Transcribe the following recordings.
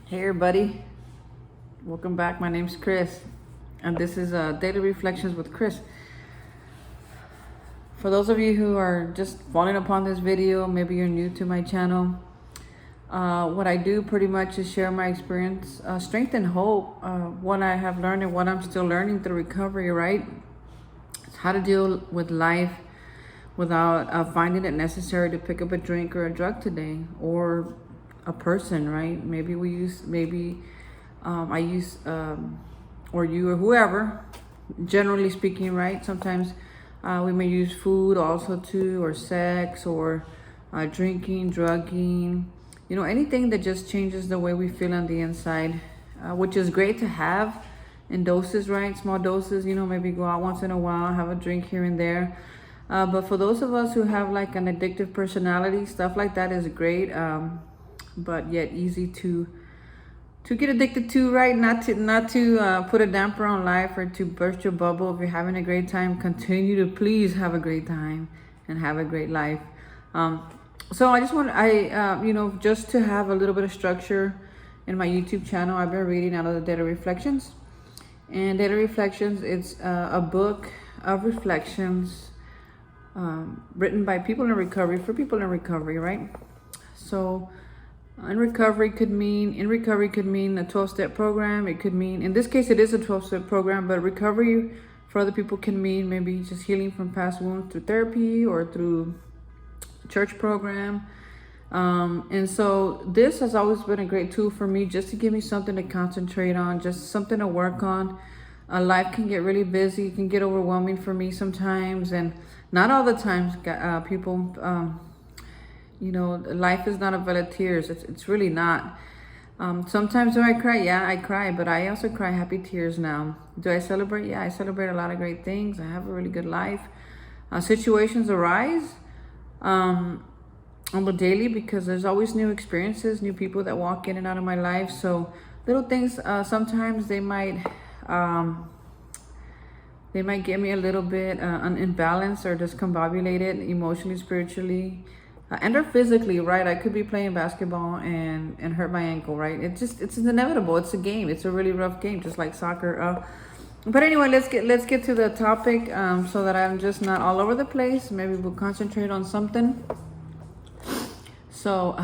Hey everybody, welcome back. My name's Chris, and this is Daily Reflections with Chris. For those of you who are just falling upon this video, maybe you're new to my channel, what I do pretty much is share my experience, strength and hope, what I have learned and what I'm still learning through recovery, right? It's how to deal with life without finding it necessary to pick up a drink or a drug today, or a person, right? Maybe I use, or you or whoever, generally speaking, right? Sometimes we may use food also too, or sex, or drinking, drugging, anything that just changes the way we feel on the inside, which is great to have in doses, right? Small doses, maybe go out once in a while, have a drink here and there. But for those of us who have like an addictive personality, stuff like that is great. But yet easy to get addicted to, right? Not to put a damper on life or to burst your bubble. If you're having a great time, continue to please have a great time and have a great life. So I just want just to have a little bit of structure in my YouTube channel. I've been reading out of the Daily Reflections, and Daily Reflections, it's a book of reflections written by people in recovery for people in recovery, right? So in recovery could mean a 12-step program. It could mean, in this case, it is a 12-step program, but recovery for other people can mean maybe just healing from past wounds through therapy or through church program. And so this has always been a great tool for me, just to give me something to concentrate on, just something to work on. Life can get really busy, it can get overwhelming for me sometimes, and not all the times, people. Life is not a vale of tears. It's really not. Sometimes do I cry? Yeah, I cry, but I also cry happy tears now. Do I celebrate? Yeah, I celebrate a lot of great things. I have a really good life. Situations arise on the daily, because there's always new experiences, new people that walk in and out of my life. So little things, sometimes they might get me a little bit imbalanced or discombobulated emotionally, spiritually, and or physically, right? I could be playing basketball and hurt my ankle, right? It's inevitable. It's a game. It's a really rough game, just like soccer. But anyway, let's get to the topic, so that I'm just not all over the place. Maybe we'll concentrate on something. So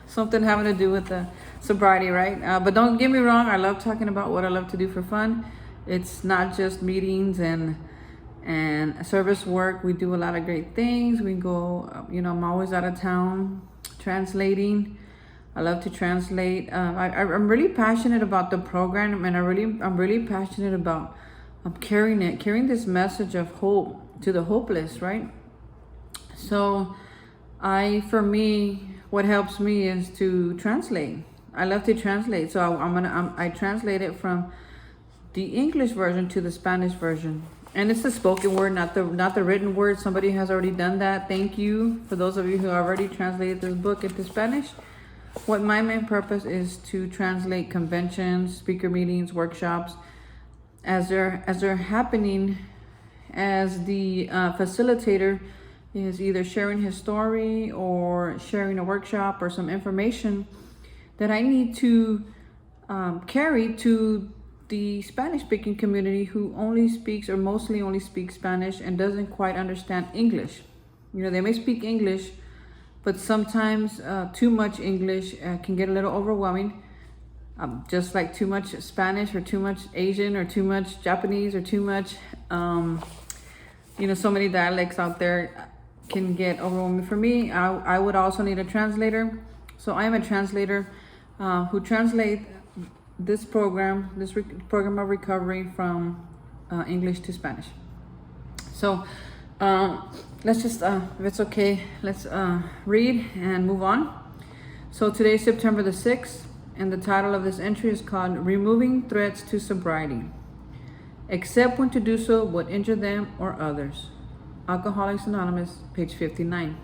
something having to do with the sobriety, right? But don't get me wrong. I love talking about what I love to do for fun. It's not just meetings and service work. We do a lot of great things. We go, I'm always out of town translating. I love to translate. I'm really passionate about the program, and I'm really passionate about carrying this message of hope to the hopeless, right? So for me, what helps me is to translate. I love to translate. So I translate it from the English version to the Spanish version. And it's the spoken word, not the written word. Somebody has already done that. Thank you for those of you who already translated this book into Spanish. What my main purpose is to translate conventions, speaker meetings, workshops, as they're happening, as the facilitator is either sharing his story or sharing a workshop or some information that I need to carry to the Spanish-speaking community, who only speaks or mostly only speaks Spanish and doesn't quite understand English. They may speak English, but sometimes too much English can get a little overwhelming. Just like too much Spanish or too much Asian or too much Japanese or too much, so many dialects out there can get overwhelming for me. I would also need a translator. So I am a translator who translates this program of recovery from English to Spanish. So let's just, if it's okay, let's read and move on. So today is September the 6th, and the title of this entry is called Removing Threats to Sobriety, except when to do so would injure them or others. Alcoholics Anonymous, page 59.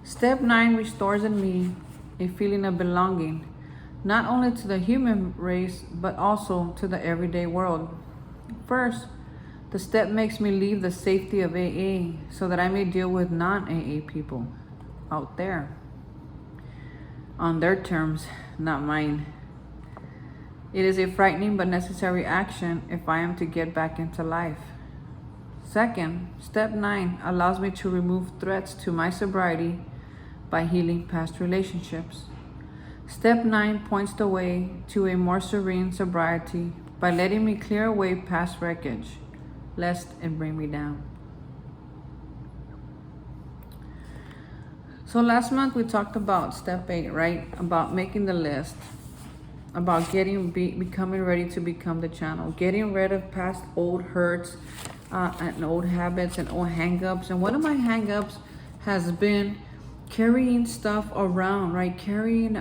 Step 9 restores in me a feeling of belonging, not only to the human race, but also to the everyday world. First, the step makes me leave the safety of AA so that I may deal with non-AA people out there. on their terms, not mine. It is a frightening but necessary action if I am to get back into life. Second, step 9 allows me to remove threats to my sobriety by healing past relationships. Step 9 points the way to a more serene sobriety by letting me clear away past wreckage, lest it bring me down. So last month we talked about step 8, right? About making the list, about becoming ready to become the channel, getting rid of past old hurts and old habits and old hang-ups. And one of my hang-ups has been carrying stuff around, right? Carrying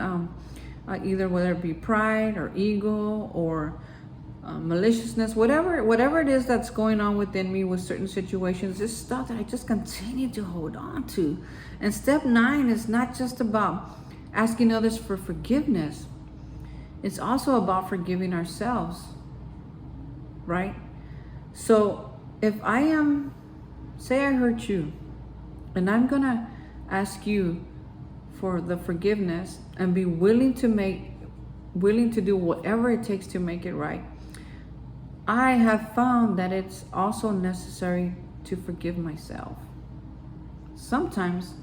either whether it be pride or ego or maliciousness, whatever it is that's going on within me with certain situations, this stuff that I just continue to hold on to. And step 9 is not just about asking others for forgiveness. It's also about forgiving ourselves, right? So if say I hurt you, and I'm gonna ask you for the forgiveness and be willing to do whatever it takes to make it right, I have found that it's also necessary to forgive myself. Sometimes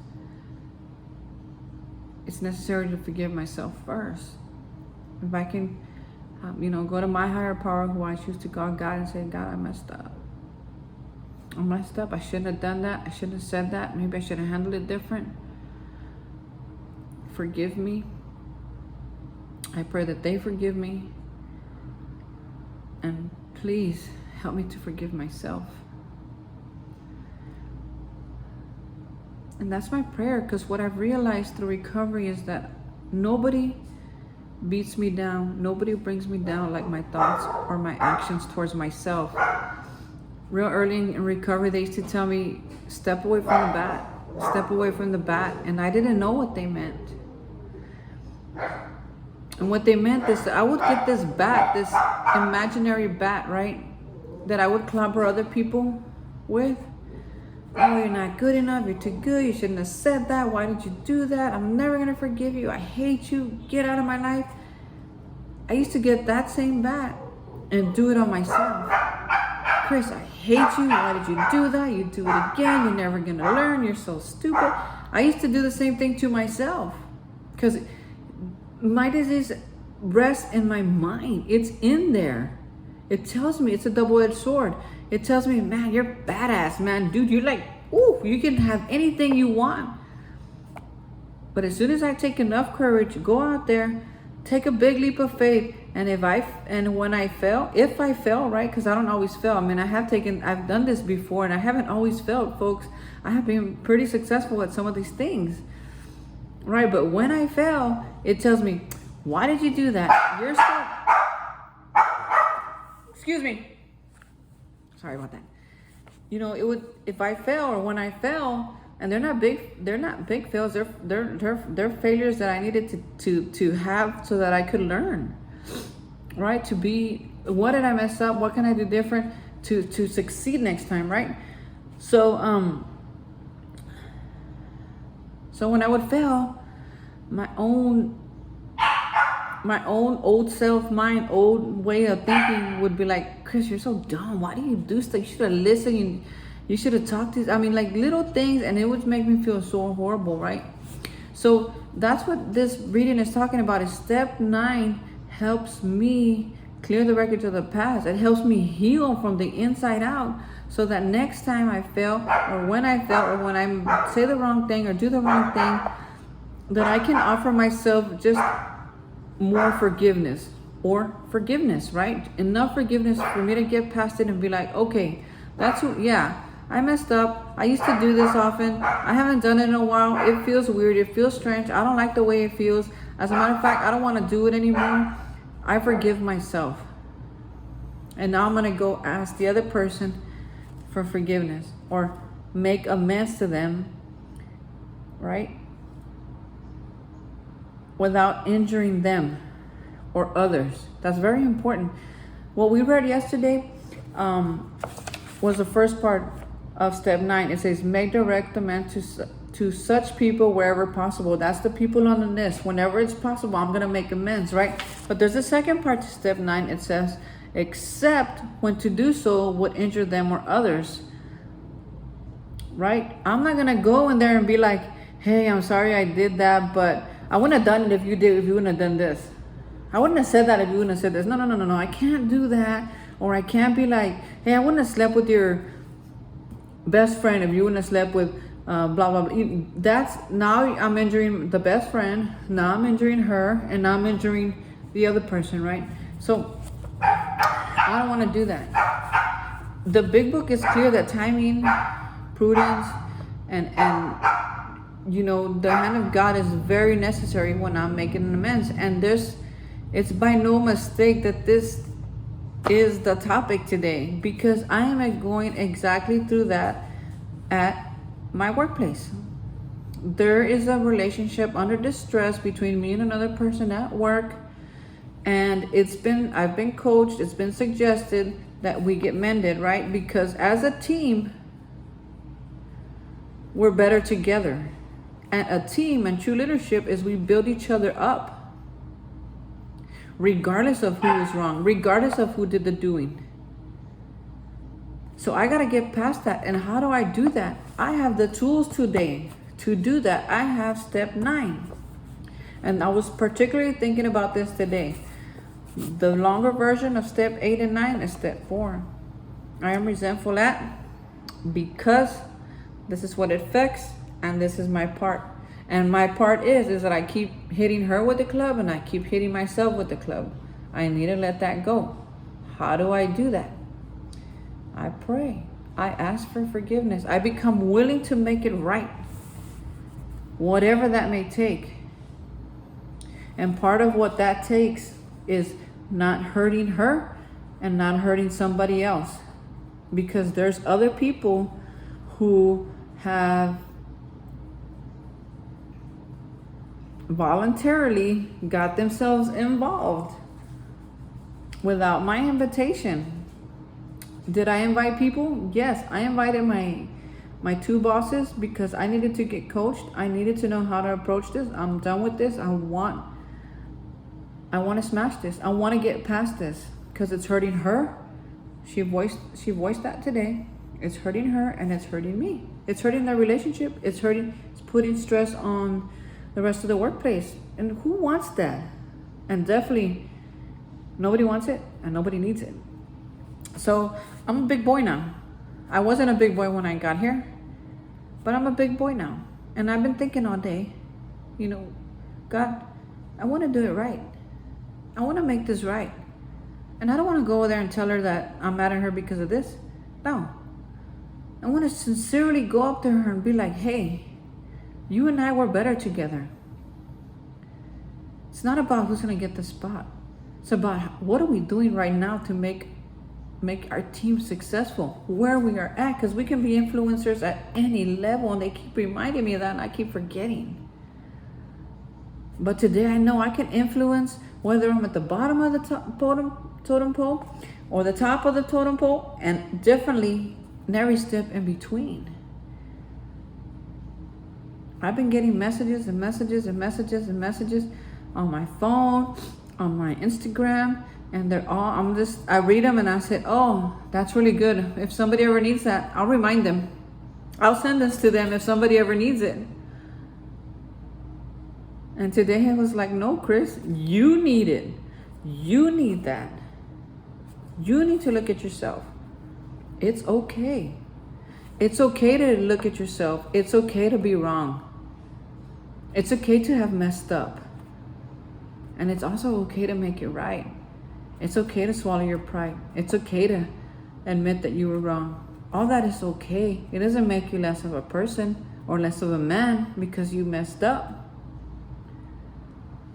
it's necessary to forgive myself first. If I can, go to my higher power, who I choose to call God, and say, God, I messed up. I shouldn't have done that. I shouldn't have said that. Maybe I should have handled it different. Forgive me. I pray that they forgive me. And please help me to forgive myself. And that's my prayer, because what I've realized through recovery is that nobody beats me down. Nobody brings me down like my thoughts or my actions towards myself. Real early in recovery, they used to tell me, step away from the bat. Step away from the bat. And I didn't know what they meant. And what they meant is that I would get this bat, this imaginary bat, right? That I would clobber other people with. Oh, you're not good enough. You're too good. You shouldn't have said that. Why did you do that? I'm never going to forgive you. I hate you. Get out of my life. I used to get that same bat and do it on myself. Chris, I hate you. Why did you do that? You do it again. You're never going to learn. You're so stupid. I used to do the same thing to myself, because my disease rests in my mind. It's in there. It tells me, it's a double-edged sword. It tells me, man, you're badass, man. Dude, you're like, ooh, you can have anything you want. But as soon as I take enough courage, go out there, take a big leap of faith. And if I fail, right? Because I don't always fail. I mean, I've done this before, and I haven't always failed, folks. I have been pretty successful at some of these things, right? But when I fail, it tells me, why did you do that? You're so, excuse me. Sorry about that. If I fail, or when I fail, and they're not big fails, they're failures that I needed to have so that I could learn, right? To be, what did I mess up? What can I do different to succeed next time, right? So when I would fail, my own old self mind, old way of thinking would be like, Chris, you're so dumb. Why do you do stuff? You should have listened. You should have talked to, like little things, and it would make me feel so horrible, right? So that's what this reading is talking about. Is step 9 helps me clear the records of the past. It helps me heal from the inside out, so that next time I fail, or when I fail, or when I say the wrong thing or do the wrong thing, that I can offer myself just more forgiveness, right? Enough forgiveness for me to get past it and be like, okay, I messed up. I used to do this often. I haven't done it in a while. It feels weird. It feels strange. I don't like the way it feels. As a matter of fact, I don't want to do it anymore. I forgive myself. And now I'm going to go ask the other person for forgiveness, or make amends to them, right? Without injuring them or others. That's very important. What we read yesterday was the first part of step 9. It says, make direct amends to to such people wherever possible. That's the people on the list. Whenever it's possible, I'm going to make amends, right? But there's a second part to step 9. It says, except when to do so would injure them or others, right? I'm not going to go in there and be like, hey, I'm sorry I did that, but I wouldn't have done it if you wouldn't have done this. I wouldn't have said that if you wouldn't have said this. No. I can't do that. Or I can't be like, hey, I wouldn't have slept with your best friend if you wouldn't have slept with blah, blah, blah. That's, now I'm injuring the best friend. Now I'm injuring her. And now I'm injuring the other person, right? So I don't want to do that. The big book is clear that timing, prudence, and you know, the hand of God is very necessary when I'm making an amends. And it's by no mistake that this is the topic today, because I am going exactly through that at my workplace. There is a relationship under distress between me and another person at work, and I've been coached, it's been suggested that we get mended, right? Because as a team, we're better together. And a team and true leadership is we build each other up, regardless of who is wrong, regardless of who did the doing. So I got to get past that. And how do I do that? I have the tools today to do that. I have step 9. And I was particularly thinking about this today. The longer version of step 8 and 9 is step 4. I am resentful at, because this is what it affects, and this is my part. And my part is that I keep hitting her with the club and I keep hitting myself with the club. I need to let that go. How do I do that? I pray. I ask for forgiveness. I become willing to make it right, whatever that may take. And part of what that takes is not hurting her and not hurting somebody else. Because there's other people who have voluntarily got themselves involved without my invitation. Did I invite people? Yes, I invited my 2 bosses because I needed to get coached. I needed to know how to approach this. I'm done with this. I want to smash this. I want to get past this because it's hurting her. She voiced that today. It's hurting her and it's hurting me. It's hurting the relationship. It's putting stress on the rest of the workplace. And who wants that? And definitely nobody wants it and nobody needs it. So I'm a big boy now. I wasn't a big boy when I got here, but I'm a big boy now. And I've been thinking all day, you know, God, I want to do it right. I want to make this right. And I don't want to go over there and tell her that I'm mad at her because of this. No. I want to sincerely go up to her and be like, hey, you and I were better together. It's not about who's going to get the spot. It's about what are we doing right now to make our team successful, where we are at, because we can be influencers at any level, and they keep reminding me of that, and I keep forgetting. But today I know I can influence whether I'm at the bottom of the totem pole or the top of the totem pole, and definitely every step in between. I've been getting messages and messages and messages and messages on my phone, on my Instagram, and they're all, I read them and I said, oh, that's really good. If somebody ever needs that, I'll remind them. I'll send this to them if somebody ever needs it. And today I was like, no, Chris, you need it. You need that. You need to look at yourself. It's okay. It's okay to look at yourself. It's okay to be wrong. It's okay to have messed up. And it's also okay to make it right. It's okay to swallow your pride. It's okay to admit that you were wrong. All that is okay. It doesn't make you less of a person or less of a man because you messed up.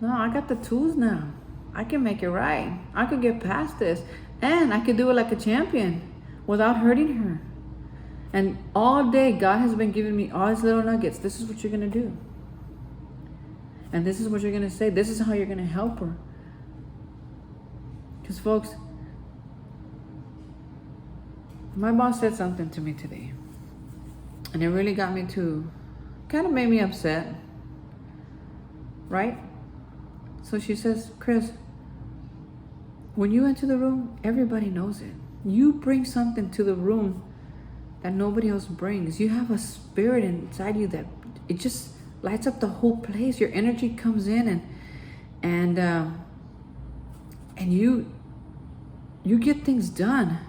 No, I got the tools now. I can make it right. I could get past this. And I could do it like a champion without hurting her. And all day, God has been giving me all these little nuggets. This is what you're going to do. And this is what you're going to say. This is how you're going to help her. Because, folks, my boss said something to me today. And it really got me to kind of made me upset, right? So she says, Chris, when you enter the room, everybody knows it. You bring something to the room that nobody else brings. You have a spirit inside you that it just lights up the whole place. Your energy comes in, and you get things done.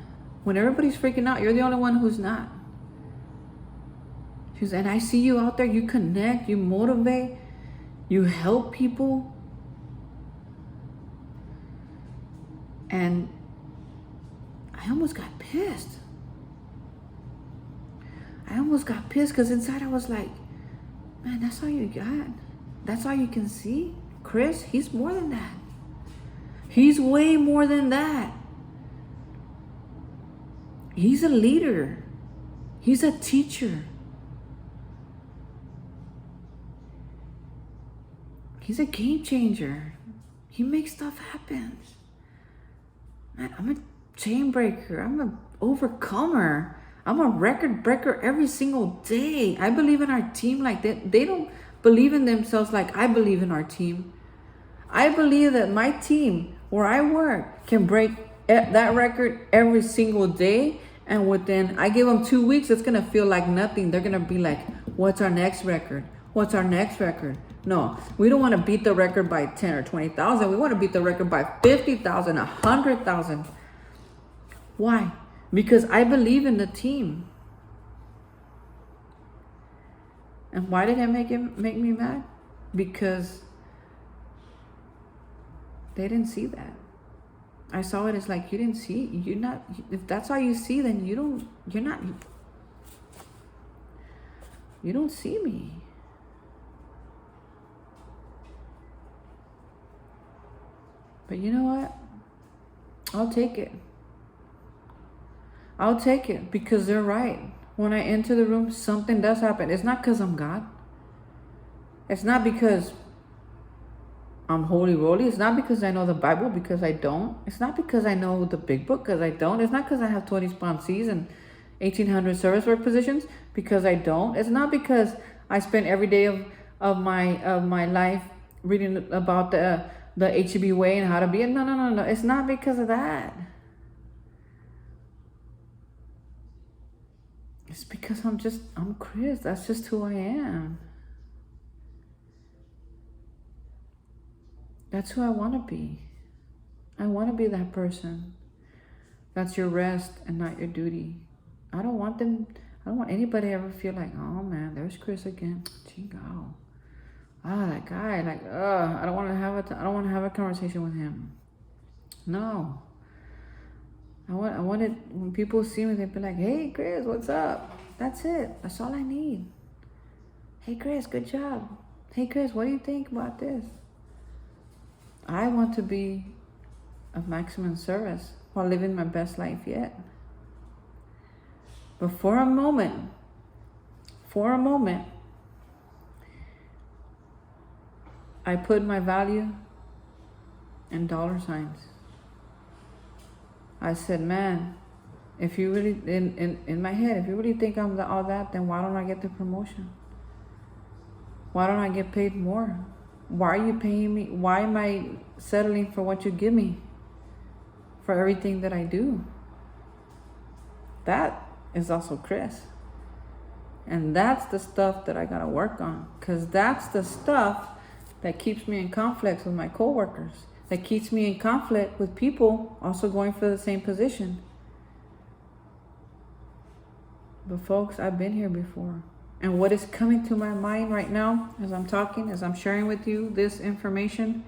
When everybody's freaking out, you're the only one who's not. She says, and I see you out there. You connect, you motivate, you help people. And I almost got pissed. Because inside I was like, man, that's all you got? That's all you can see? Chris, he's more than that. He's way more than that. He's a leader. He's a teacher. He's a game changer. He makes stuff happen. I'm a chain breaker. I'm an overcomer. I'm a record breaker every single day. I believe in our team like that. They don't believe in themselves like I believe in our team. I believe that my team, where I work, can break that record every single day. And within, I give them 2 weeks, it's going to feel like nothing. They're going to be like, what's our next record? What's our next record? No, we don't want to beat the record by 10 or 20,000. We want to beat the record by 50,000, 100,000. Why? Because I believe in the team. And why did it make me mad? Because they didn't see that. I saw it as like, you didn't see, you're not, if that's all you see, then you don't see me. But you know what? I'll take it. I'll take it because they're right. When I enter the room, something does happen. It's not because I'm God. It's not because I'm holy roly. It's not because I know the Bible, because I don't. It's not because I know the big book, because I don't. It's not because I have 20 sponsees and 1,800 service work positions, because I don't. It's not because I spend every day of my life reading about the HEB way and how to be it. No. It's not because of that. It's because I'm Chris. That's just who I am. That's who I want to be. I want to be that person. That's your rest and not your duty. I don't want anybody to ever feel like, oh man, there's Chris again. Chingo. That guy, like, I don't want to have a conversation with him. No. I want it, when people see me, they'd be like, hey Chris, what's up? That's it. That's all I need. Hey Chris, good job. Hey Chris, what do you think about this? I want to be of maximum service while living my best life yet. But for a moment, I put my value in dollar signs. I said, man, if you really, in my head, if you really think I'm all that, then why don't I get the promotion? Why don't I get paid more? Why are you paying me? Why am I settling for what you give me for everything that I do? That is also Chris. And that's the stuff that I gotta work on, because that's the stuff that keeps me in conflict with my coworkers, that keeps me in conflict with people also going for the same position. But folks, I've been here before. And what is coming to my mind right now as I'm talking, as I'm sharing with you this information,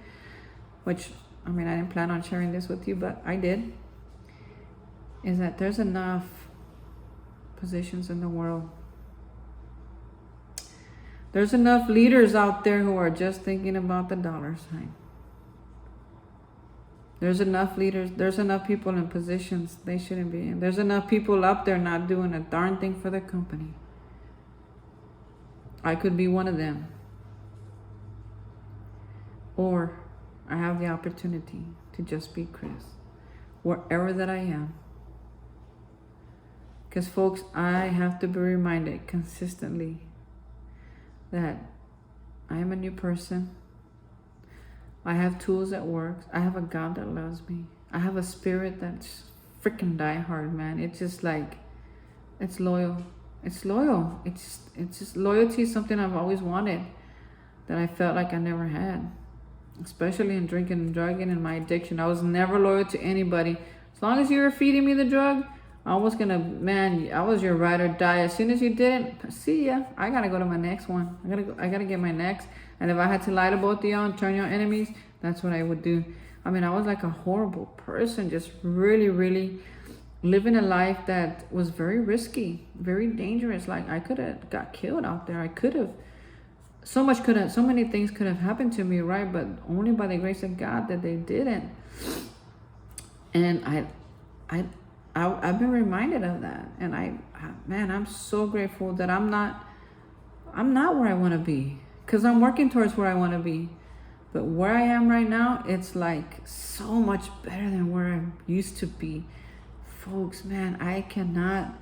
which, I mean, I didn't plan on sharing this with you, but I did, is that there's enough positions in the world. There's enough leaders out there who are just thinking about the dollar sign. There's enough leaders, there's enough people in positions they shouldn't be in. There's enough people up there not doing a darn thing for their company. I could be one of them. Or I have the opportunity to just be Chris, wherever that I am. Because folks, I have to be reminded consistently that I am a new person. I have tools that work. I have a God that loves me. I have a spirit that's freaking diehard, man. It's just like, it's loyal. It's loyal. It's just loyalty is something I've always wanted that I felt like I never had, especially in drinking and drugging and my addiction. I was never loyal to anybody. As long as you were feeding me the drug, I was your ride or die. As soon as you didn't, see ya. I gotta go to my next one. I gotta get my next. And if I had to lie to both of y'all and turn y'all enemies, that's what I would do. I mean, I was like a horrible person, just really, really living a life that was very risky, very dangerous. Like I could have got killed out there. So many things could have happened to me, right? But only by the grace of God that they didn't. And I've been reminded of that. And I'm so grateful that I'm not where I want to be, because I'm working towards where I want to be. But where I am right now, it's like so much better than where I used to be. Folks, man, I cannot,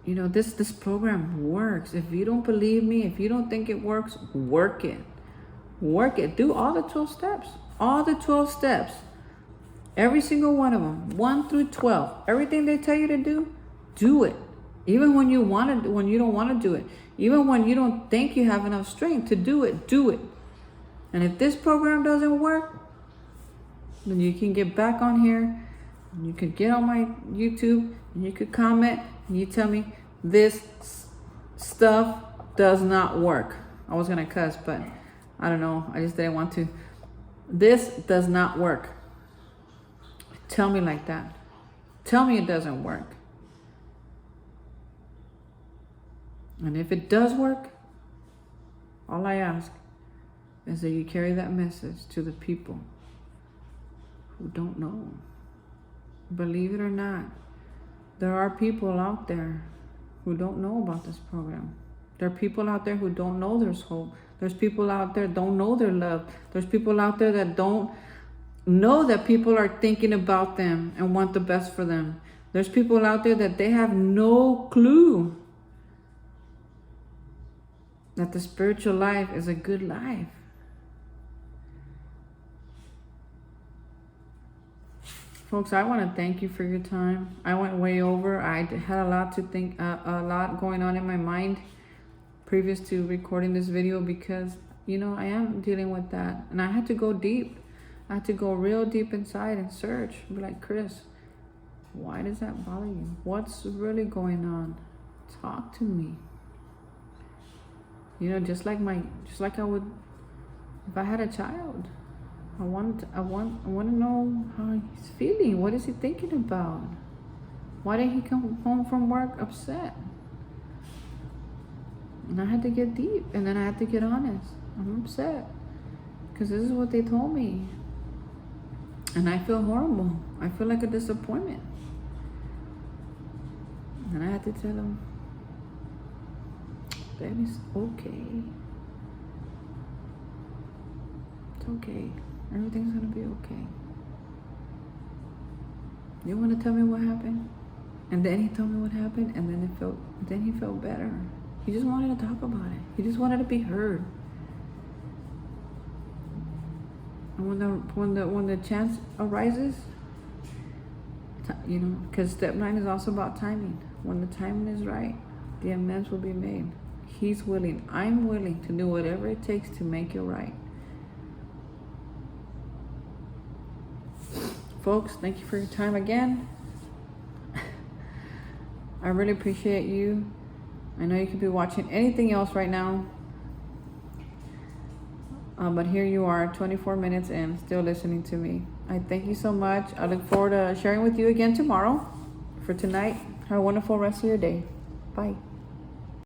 this program works. If you don't believe me, if you don't think it works, work it. Do all the 12 steps. Every single one of them, 1 through 12. Everything they tell you to do it. Even when you don't want to do it. Even when you don't think you have enough strength to do it. And if this program doesn't work, then you can get back on here. And you could get on my YouTube and you could comment and you tell me this stuff does not work. I was gonna cuss, but I don't know. I just didn't want to. This does not work. Tell me like that. Tell me it doesn't work. And if it does work, all I ask is that you carry that message to the people who don't know. Believe it or not, there are people out there who don't know about this program. There are people out there who don't know there's hope. There's people out there don't know their love. There's people out there that don't know that people are thinking about them and want the best for them. There's people out there that they have no clue that the spiritual life is a good life. Folks, I want to thank you for your time. I went way over. I had a lot to think, a lot going on in my mind previous to recording this video, because, I am dealing with that. And I had to go deep. I had to go real deep inside and search. Be like, Chris, why does that bother you? What's really going on? Talk to me. Just like I would if I had a child. I want to know how he's feeling. What is he thinking about? Why did he come home from work upset? And I had to get deep, and then I had to get honest. I'm upset because this is what they told me, and I feel horrible. I feel like a disappointment. And I had to tell him, baby, it's okay. It's okay. Everything's gonna be okay. You want to tell me what happened? And then he told me what happened, and then he felt better. He just wanted to talk about it. He just wanted to be heard. And when the chance arises, because step 9 is also about timing. When the timing is right, the amends will be made. He's willing. I'm willing to do whatever it takes to make it right. Folks, thank you for your time again. I really appreciate you. I know you could be watching anything else right now. But here you are, 24 minutes in, still listening to me. I thank you so much. I look forward to sharing with you again tomorrow. For tonight, have a wonderful rest of your day. Bye.